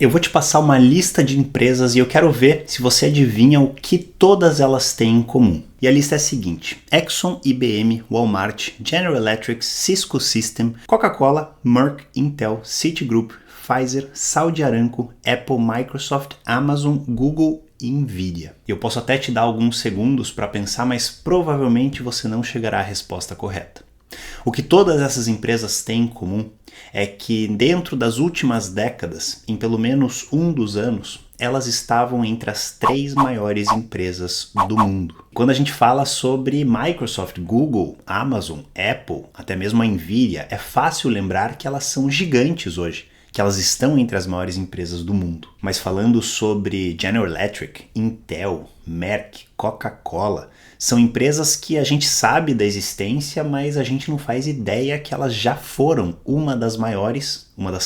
Eu vou te passar uma lista de empresas e eu quero ver se você adivinha o que todas elas têm em comum. E a lista é a seguinte: Exxon, IBM, Walmart, General Electric, Cisco System, Coca-Cola, Merck, Intel, Citigroup, Pfizer, Saudi Aramco, Apple, Microsoft, Amazon, Google e Nvidia. Eu posso até te dar alguns segundos para pensar, mas provavelmente você não chegará à resposta correta. O que todas essas empresas têm em comum é que dentro das últimas décadas, em pelo menos um dos anos, elas estavam entre as 3 maiores empresas do mundo. Quando a gente fala sobre Microsoft, Google, Amazon, Apple, até mesmo a Nvidia, é fácil lembrar que elas são gigantes hoje, que elas estão entre as maiores empresas do mundo. Mas falando sobre General Electric, Intel, Merck, Coca-Cola, são empresas que a gente sabe da existência, mas a gente não faz ideia que elas já foram uma das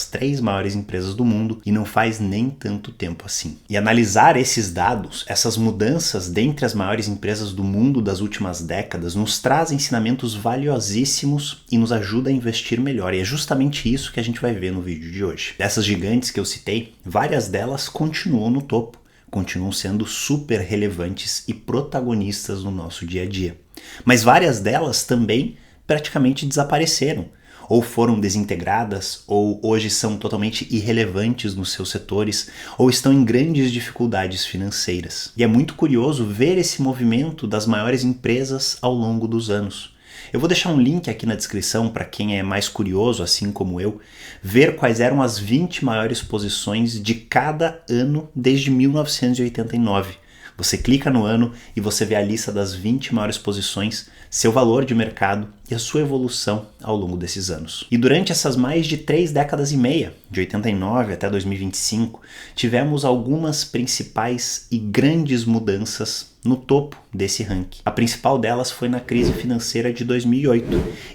3 maiores empresas do mundo e não faz nem tanto tempo assim. E analisar esses dados, essas mudanças dentre as maiores empresas do mundo das últimas décadas, nos traz ensinamentos valiosíssimos e nos ajuda a investir melhor. E é justamente isso que a gente vai ver no vídeo de hoje. Dessas gigantes que eu citei, várias delas continuam no topo. Continuam sendo super relevantes e protagonistas no nosso dia a dia. Mas várias delas também praticamente desapareceram, ou foram desintegradas, ou hoje são totalmente irrelevantes nos seus setores, ou estão em grandes dificuldades financeiras. E é muito curioso ver esse movimento das maiores empresas ao longo dos anos. Eu vou deixar um link aqui na descrição para quem é mais curioso, assim como eu, ver quais eram as 20 maiores posições de cada ano desde 1989. Você clica no ano e você vê a lista das 20 maiores posições, seu valor de mercado e a sua evolução ao longo desses anos. E durante essas mais de 3 décadas e meia, de 89 até 2025, tivemos algumas principais e grandes mudanças no topo desse ranking. A principal delas foi na crise financeira de 2008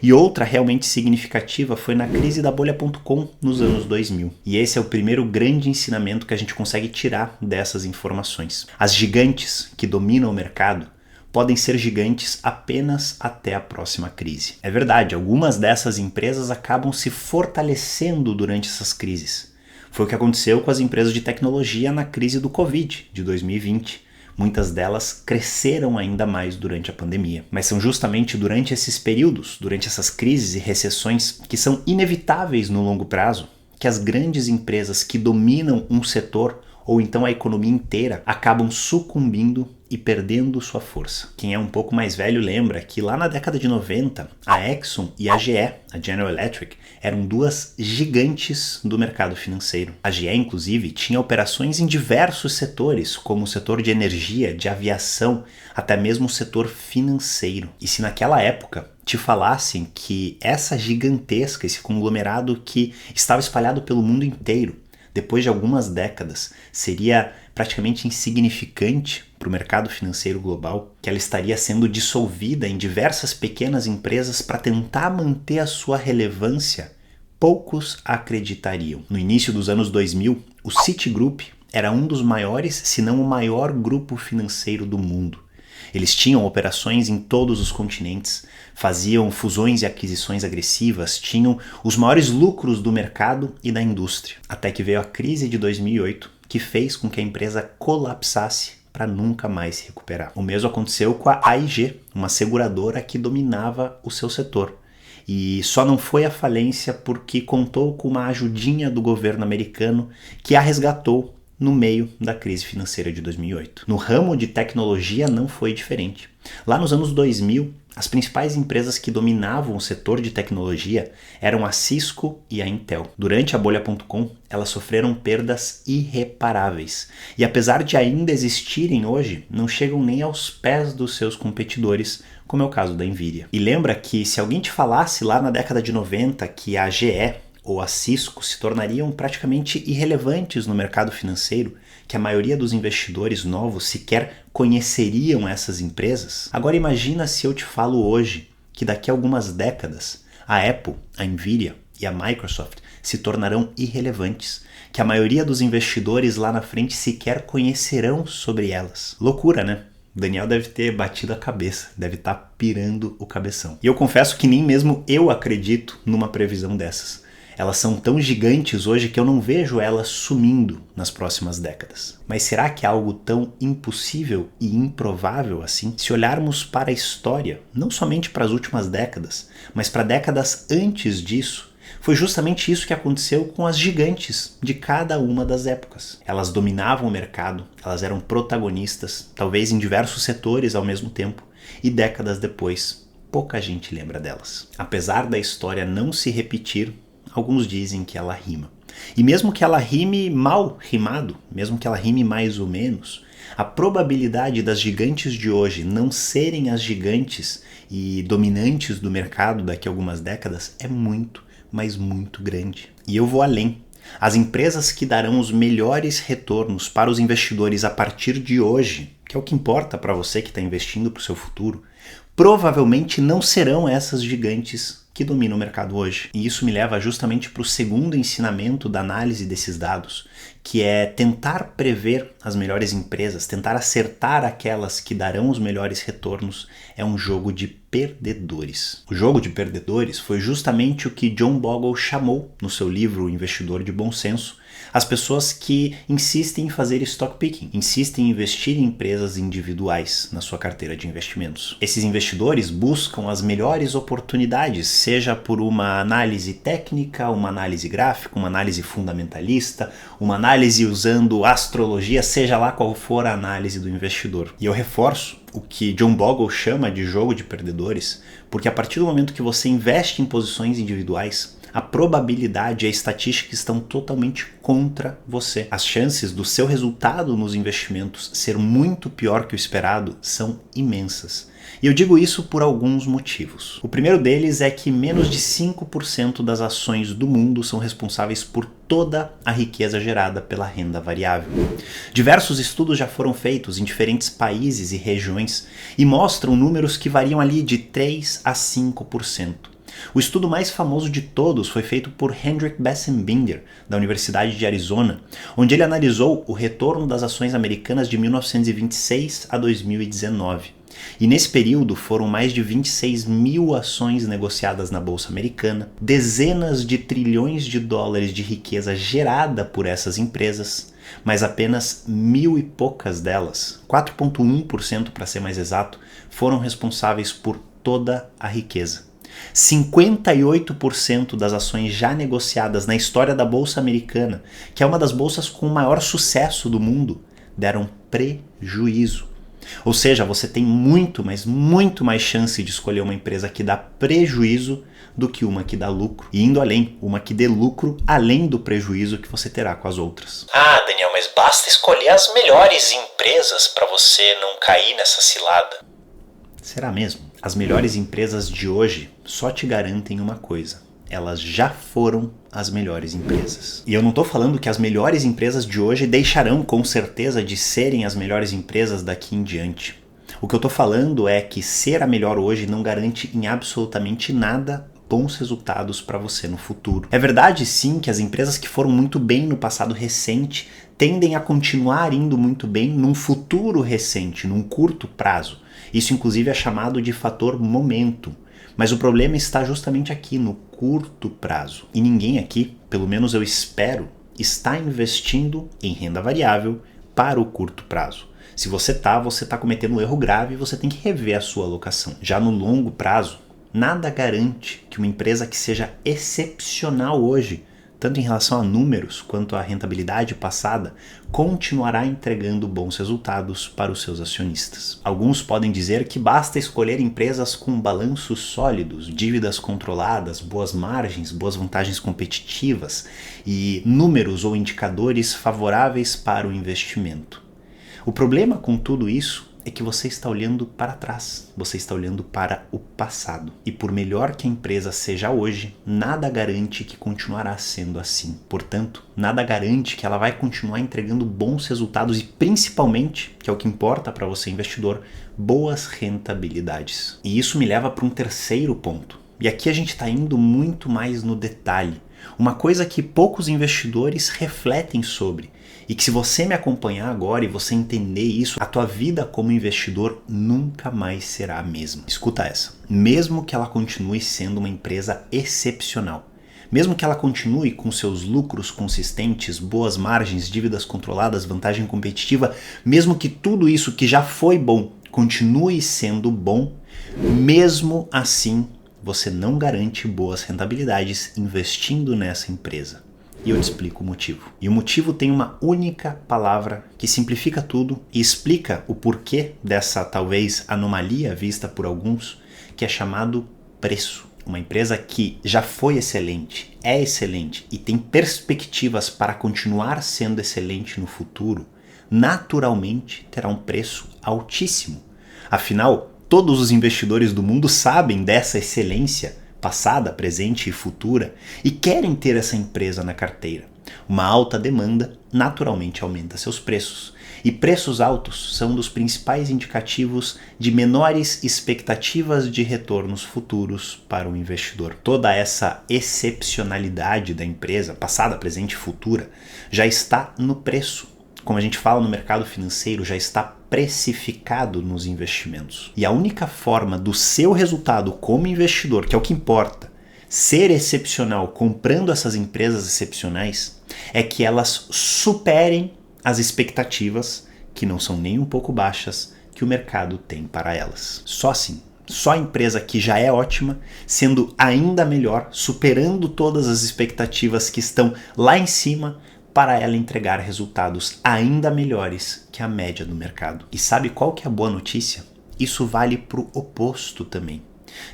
e outra realmente significativa foi na crise da bolha.com nos anos 2000. E esse é o primeiro grande ensinamento que a gente consegue tirar dessas informações. As gigantes que dominam o mercado podem ser gigantes apenas até a próxima crise. É verdade, algumas dessas empresas acabam se fortalecendo durante essas crises. Foi o que aconteceu com as empresas de tecnologia na crise do Covid de 2020. Muitas delas cresceram ainda mais durante a pandemia. Mas são justamente durante esses períodos, durante essas crises e recessões que são inevitáveis no longo prazo, que as grandes empresas que dominam um setor ou então a economia inteira acabam sucumbindo e perdendo sua força. Quem é um pouco mais velho lembra que lá na década de 90, a Exxon e a GE, a General Electric, eram 2 gigantes do mercado financeiro. A GE, inclusive, tinha operações em diversos setores, como o setor de energia, de aviação, até mesmo o setor financeiro. E se naquela época te falassem que essa gigantesca, esse conglomerado que estava espalhado pelo mundo inteiro, depois de algumas décadas, seria praticamente insignificante para o mercado financeiro global, que ela estaria sendo dissolvida em diversas pequenas empresas para tentar manter a sua relevância, poucos acreditariam. No início dos anos 2000, o Citigroup era um dos maiores, se não o maior grupo financeiro do mundo. Eles tinham operações em todos os continentes, faziam fusões e aquisições agressivas, tinham os maiores lucros do mercado e da indústria. Até que veio a crise de 2008, que fez com que a empresa colapsasse para nunca mais se recuperar. O mesmo aconteceu com a AIG, uma seguradora que dominava o seu setor. E só não foi à falência porque contou com uma ajudinha do governo americano que a resgatou no meio da crise financeira de 2008. No ramo de tecnologia não foi diferente. Lá nos anos 2000, as principais empresas que dominavam o setor de tecnologia eram a Cisco e a Intel. Durante a bolha.com, elas sofreram perdas irreparáveis. E apesar de ainda existirem hoje, não chegam nem aos pés dos seus competidores, como é o caso da Nvidia. E lembra que se alguém te falasse lá na década de 90 que a GE ou a Cisco se tornariam praticamente irrelevantes no mercado financeiro, que a maioria dos investidores novos sequer conheceriam essas empresas, agora imagina se eu te falo hoje que daqui a algumas décadas a Apple, a Nvidia e a Microsoft se tornarão irrelevantes, que a maioria dos investidores lá na frente sequer conhecerão sobre elas. Loucura, né? Daniel deve ter batido a cabeça, deve estar pirando o cabeção. E eu confesso que nem mesmo eu acredito numa previsão dessas. Elas são tão gigantes hoje que eu não vejo elas sumindo nas próximas décadas. Mas será que é algo tão impossível e improvável assim? Se olharmos para a história, não somente para as últimas décadas, mas para décadas antes disso, foi justamente isso que aconteceu com as gigantes de cada uma das épocas. Elas dominavam o mercado, elas eram protagonistas, talvez em diversos setores ao mesmo tempo, e décadas depois, pouca gente lembra delas. Apesar da história não se repetir, alguns dizem que ela rima. E mesmo que ela rime mal rimado, mesmo que ela rime mais ou menos, a probabilidade das gigantes de hoje não serem as gigantes e dominantes do mercado daqui a algumas décadas é muito, mas muito grande. E eu vou além. As empresas que darão os melhores retornos para os investidores a partir de hoje, que é o que importa para você que está investindo para o seu futuro, provavelmente não serão essas gigantes que dominam o mercado hoje. E isso me leva justamente para o segundo ensinamento da análise desses dados, que é tentar prever as melhores empresas, tentar acertar aquelas que darão os melhores retornos, é um jogo de perdedores. O jogo de perdedores foi justamente o que John Bogle chamou no seu livro O Investidor de Bom Senso, as pessoas que insistem em fazer stock picking, insistem em investir em empresas individuais na sua carteira de investimentos. Esses investidores buscam as melhores oportunidades, seja por uma análise técnica, uma análise gráfica, uma análise fundamentalista, uma análise usando astrologia, seja lá qual for a análise do investidor. E eu reforço o que John Bogle chama de jogo de perdedores, porque a partir do momento que você investe em posições individuais, a probabilidade e a estatística estão totalmente contra você. As chances do seu resultado nos investimentos ser muito pior que o esperado são imensas. E eu digo isso por alguns motivos. O primeiro deles é que menos de 5% das ações do mundo são responsáveis por toda a riqueza gerada pela renda variável. Diversos estudos já foram feitos em diferentes países e regiões e mostram números que variam ali de 3 a 5%. O estudo mais famoso de todos foi feito por Hendrik Bessembinder, da Universidade de Arizona, onde ele analisou o retorno das ações americanas de 1926 a 2019. E nesse período foram mais de 26 mil ações negociadas na Bolsa Americana, dezenas de trilhões de dólares de riqueza gerada por essas empresas, mas apenas 1.000 e poucas delas, 4,1% para ser mais exato, foram responsáveis por toda a riqueza. 58% das ações já negociadas na história da Bolsa Americana, que é uma das bolsas com o maior sucesso do mundo, deram prejuízo. Ou seja, você tem muito, mas muito mais chance de escolher uma empresa que dá prejuízo do que uma que dá lucro. E indo além, uma que dê lucro além do prejuízo que você terá com as outras. Ah, Daniel, mas basta escolher as melhores empresas para você não cair nessa cilada. Será mesmo? As melhores empresas de hoje só te garantem uma coisa: elas já foram as melhores empresas. E eu não estou falando que as melhores empresas de hoje deixarão com certeza de serem as melhores empresas daqui em diante. O que eu estou falando é que ser a melhor hoje não garante em absolutamente nada bons resultados para você no futuro. É verdade sim que as empresas que foram muito bem no passado recente tendem a continuar indo muito bem num futuro recente, num curto prazo. Isso inclusive é chamado de fator momento. Mas o problema está justamente aqui, no curto prazo. E ninguém aqui, pelo menos eu espero, está investindo em renda variável para o curto prazo. Se você está cometendo um erro grave, você tem que rever a sua alocação. Já no longo prazo, nada garante que uma empresa que seja excepcional hoje, tanto em relação a números quanto à rentabilidade passada, continuará entregando bons resultados para os seus acionistas. Alguns podem dizer que basta escolher empresas com balanços sólidos, dívidas controladas, boas margens, boas vantagens competitivas e números ou indicadores favoráveis para o investimento. O problema com tudo isso é que você está olhando para trás, você está olhando para o passado. E por melhor que a empresa seja hoje, nada garante que continuará sendo assim. Portanto, nada garante que ela vai continuar entregando bons resultados e principalmente, que é o que importa para você investidor, boas rentabilidades. E isso me leva para um terceiro ponto. E aqui a gente está indo muito mais no detalhe. Uma coisa que poucos investidores refletem sobre. E que se você me acompanhar agora e você entender isso, a tua vida como investidor nunca mais será a mesma. Escuta essa. Mesmo que ela continue sendo uma empresa excepcional, Mesmo que ela continue com seus lucros consistentes, boas margens, dívidas controladas, vantagem competitiva, mesmo que tudo isso que já foi bom continue sendo bom, mesmo assim você não garante boas rentabilidades investindo nessa empresa. E eu te explico o motivo. E o motivo tem uma única palavra que simplifica tudo e explica o porquê dessa talvez anomalia vista por alguns, que é chamado preço. Uma empresa que já foi excelente, é excelente e tem perspectivas para continuar sendo excelente no futuro, naturalmente terá um preço altíssimo. Afinal, todos os investidores do mundo sabem dessa excelência passada, presente e futura e querem ter essa empresa na carteira. Uma alta demanda naturalmente aumenta seus preços. E preços altos são um dos principais indicativos de menores expectativas de retornos futuros para o investidor. Toda essa excepcionalidade da empresa, passada, presente e futura, já está no preço. Como a gente fala no mercado financeiro, já está precificado nos investimentos. E a única forma do seu resultado como investidor, que é o que importa, ser excepcional comprando essas empresas excepcionais, é que elas superem as expectativas, que não são nem um pouco baixas, que o mercado tem para elas. Só assim. Só a empresa que já é ótima, sendo ainda melhor, superando todas as expectativas que estão lá em cima, para ela entregar resultados ainda melhores que a média do mercado. E sabe qual que é a boa notícia? Isso vale para o oposto também.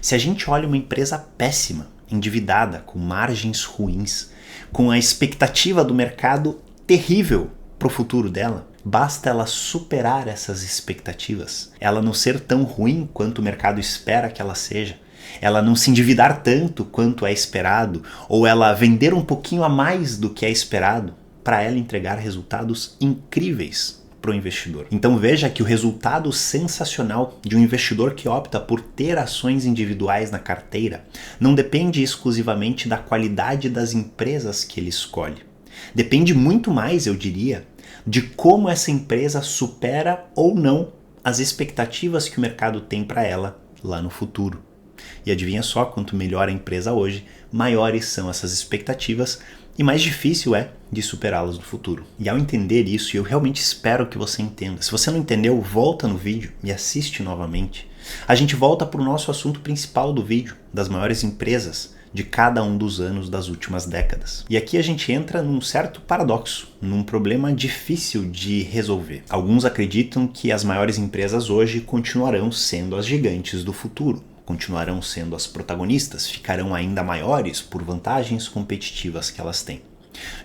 Se a gente olha uma empresa péssima, endividada, com margens ruins, com a expectativa do mercado terrível para o futuro dela, basta ela superar essas expectativas, ela não ser tão ruim quanto o mercado espera que ela seja, ela não se endividar tanto quanto é esperado, ou ela vender um pouquinho a mais do que é esperado, para ela entregar resultados incríveis para o investidor. Então veja que o resultado sensacional de um investidor que opta por ter ações individuais na carteira não depende exclusivamente da qualidade das empresas que ele escolhe. Depende muito mais, eu diria, de como essa empresa supera ou não as expectativas que o mercado tem para ela lá no futuro. E adivinha só, quanto melhor a empresa hoje, maiores são essas expectativas e mais difícil é de superá-las no futuro. E ao entender isso, e eu realmente espero que você entenda, se você não entendeu, volta no vídeo e assiste novamente. A gente volta para o nosso assunto principal do vídeo, das maiores empresas de cada um dos anos das últimas décadas. E aqui a gente entra num certo paradoxo, num problema difícil de resolver. Alguns acreditam que as maiores empresas hoje continuarão sendo as gigantes do futuro. Continuarão sendo as protagonistas, ficarão ainda maiores por vantagens competitivas que elas têm.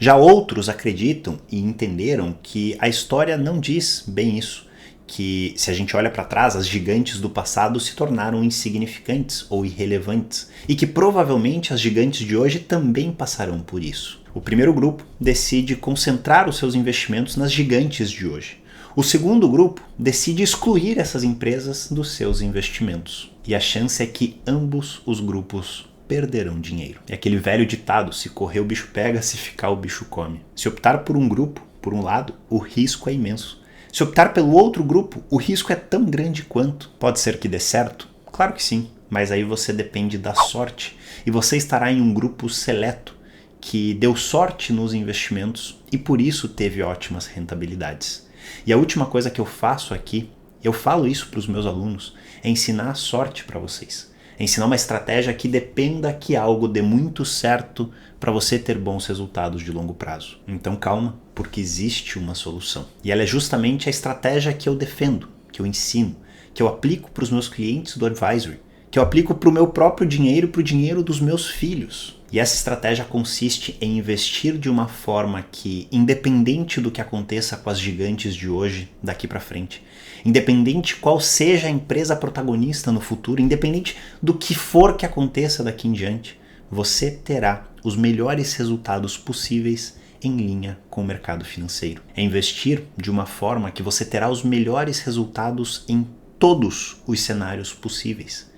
Já outros acreditam e entenderam que a história não diz bem isso, que se a gente olha para trás, as gigantes do passado se tornaram insignificantes ou irrelevantes e que provavelmente as gigantes de hoje também passarão por isso. O primeiro grupo decide concentrar os seus investimentos nas gigantes de hoje. O segundo grupo decide excluir essas empresas dos seus investimentos. E a chance é que ambos os grupos perderão dinheiro. É aquele velho ditado, se correr o bicho pega, se ficar o bicho come. Se optar por um grupo, por um lado, o risco é imenso. Se optar pelo outro grupo, o risco é tão grande quanto. Pode ser que dê certo? Claro que sim, mas aí você depende da sorte. E você estará em um grupo seleto que deu sorte nos investimentos e por isso teve ótimas rentabilidades. E a última coisa que eu faço aqui, eu falo isso para os meus alunos, é ensinar a sorte para vocês. É ensinar uma estratégia que dependa que algo dê muito certo para você ter bons resultados de longo prazo. Então calma, porque existe uma solução. E ela é justamente a estratégia que eu defendo, que eu ensino, que eu aplico para os meus clientes do Advisory, que eu aplico para o meu próprio dinheiro e para o dinheiro dos meus filhos. E essa estratégia consiste em investir de uma forma que, independente do que aconteça com as gigantes de hoje, daqui para frente, independente qual seja a empresa protagonista no futuro, independente do que for que aconteça daqui em diante, você terá os melhores resultados possíveis em linha com o mercado financeiro. É investir de uma forma que você terá os melhores resultados em todos os cenários possíveis.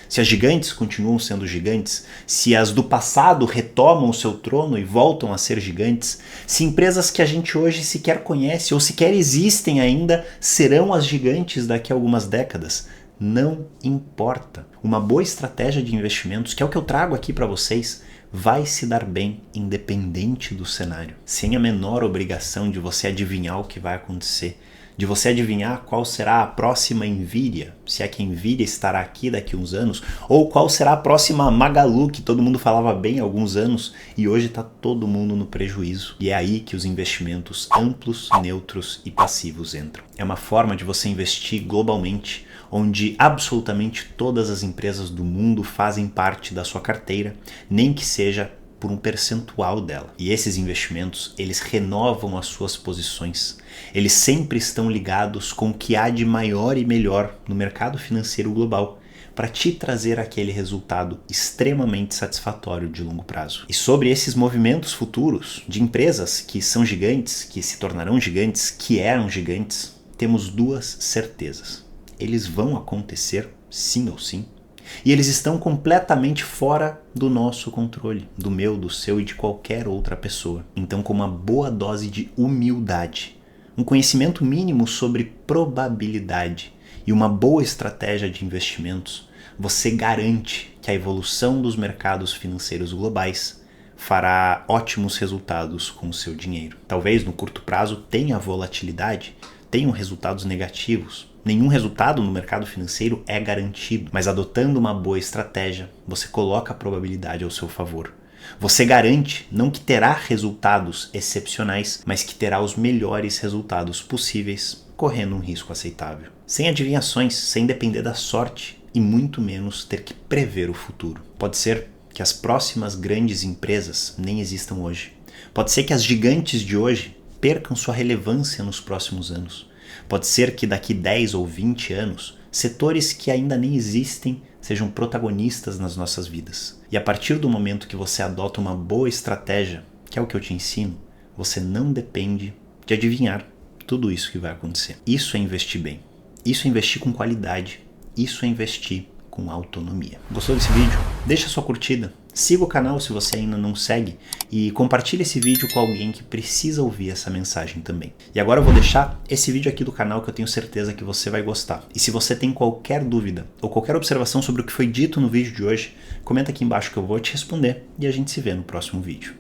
Se as gigantes continuam sendo gigantes, se as do passado retomam o seu trono e voltam a ser gigantes, se empresas que a gente hoje sequer conhece ou sequer existem ainda serão as gigantes daqui a algumas décadas, não importa. Uma boa estratégia de investimentos, que é o que eu trago aqui para vocês, vai se dar bem independente do cenário, sem a menor obrigação de você adivinhar o que vai acontecer, de você adivinhar qual será a próxima Nvidia, se é que a Nvidia estará aqui daqui a uns anos, ou qual será a próxima Magalu, que todo mundo falava bem há alguns anos e hoje está todo mundo no prejuízo. E é aí que os investimentos amplos, neutros e passivos entram. É uma forma de você investir globalmente, onde absolutamente todas as empresas do mundo fazem parte da sua carteira, nem que seja por um percentual dela. E esses investimentos, eles renovam as suas posições. Eles sempre estão ligados com o que há de maior e melhor no mercado financeiro global, para te trazer aquele resultado extremamente satisfatório de longo prazo. E sobre esses movimentos futuros de empresas que são gigantes, que se tornarão gigantes, que eram gigantes, temos duas certezas. Eles vão acontecer, sim ou sim, e eles estão completamente fora do nosso controle, do meu, do seu e de qualquer outra pessoa. Então, com uma boa dose de humildade, um conhecimento mínimo sobre probabilidade e uma boa estratégia de investimentos, você garante que a evolução dos mercados financeiros globais fará ótimos resultados com o seu dinheiro. Talvez no curto prazo tenha volatilidade, tenham resultados negativos. Nenhum resultado no mercado financeiro é garantido, mas adotando uma boa estratégia, você coloca a probabilidade ao seu favor. Você garante não que terá resultados excepcionais, mas que terá os melhores resultados possíveis, correndo um risco aceitável. Sem adivinhações, sem depender da sorte e muito menos ter que prever o futuro. Pode ser que as próximas grandes empresas nem existam hoje. Pode ser que as gigantes de hoje percam sua relevância nos próximos anos. Pode ser que daqui 10 ou 20 anos, setores que ainda nem existem sejam protagonistas nas nossas vidas. E a partir do momento que você adota uma boa estratégia, que é o que eu te ensino, você não depende de adivinhar tudo isso que vai acontecer. Isso é investir bem. Isso é investir com qualidade. Isso é investir com autonomia. Gostou desse vídeo? Deixa sua curtida. Siga o canal se você ainda não segue e compartilhe esse vídeo com alguém que precisa ouvir essa mensagem também. E agora eu vou deixar esse vídeo aqui do canal que eu tenho certeza que você vai gostar. E se você tem qualquer dúvida ou qualquer observação sobre o que foi dito no vídeo de hoje, comenta aqui embaixo que eu vou te responder e a gente se vê no próximo vídeo.